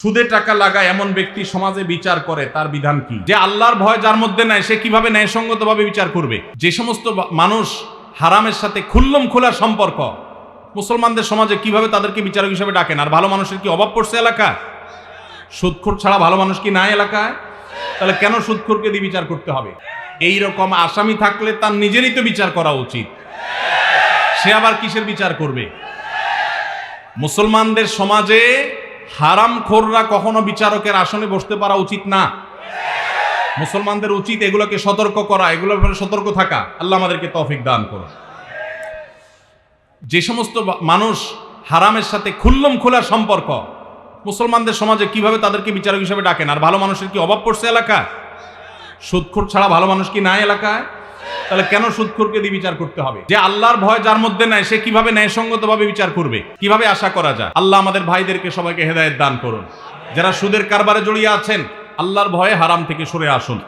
সুদে টাকা লাগায় এমন ব্যক্তি সমাজে বিচার করে তার বিধান কি? যে আল্লাহর ভয় যার মধ্যে নাই সে কিভাবে ন্যায়সঙ্গতভাবে বিচার করবে? যে সমস্ত মানুষ হারামের সাথে খুল্লম খোলা সম্পর্ক, মুসলমানদের সমাজে কিভাবে তাদেরকে বিচারক হিসেবে ডাকেন? আর ভালো মানুষের কি অভাব পড়ছে এলাকা? সুদখোর ছাড়া ভালো মানুষ কি নাই এলাকায়? তাহলে কেন সুদখোরকে দিয়ে বিচার করতে হবে? এই রকম আসামি থাকলে তার নিজেরই তো বিচার করা উচিত, সে আবার কিসের বিচার করবে? মুসলমানদের সমাজে হারামখোররা কখনো বিচারকের আসনে বসতে পারা উচিত না। মুসলমানদের উচিত এগুলোকে সতর্ক করা, এগুলোর ব্যাপারে সতর্ক থাকা। আল্লাহ আমাদেরকে তৌফিক দান করুন। যে সমস্ত মানুষ হারামের সাথে খুল্লম খোলা সম্পর্ক, মুসলমানদের সমাজে কিভাবে তাদেরকে বিচারক হিসেবে ডাকেন? আর ভালো মানুষের কি অভাব পড়ছে এলাকা? সুদখোর ছাড়া ভালো মানুষ কি নাই এলাকায়? তাহলে কেন সুদখোরকে দিয়ে বিচার করতে হবে? যে আল্লাহর ভয় যার মধ্যে নাই সে কিভাবে ন্যায়সঙ্গতভাবে বিচার করবে? কিভাবে আশা করা যায়? আল্লাহ আমাদের ভাইদেরকে সবাইকে হেদায়েত দান করুন। যারা সুদের কারবারে জড়িয়ে আছেন, আল্লাহর ভয়ে হারাম থেকে সরে আসুন।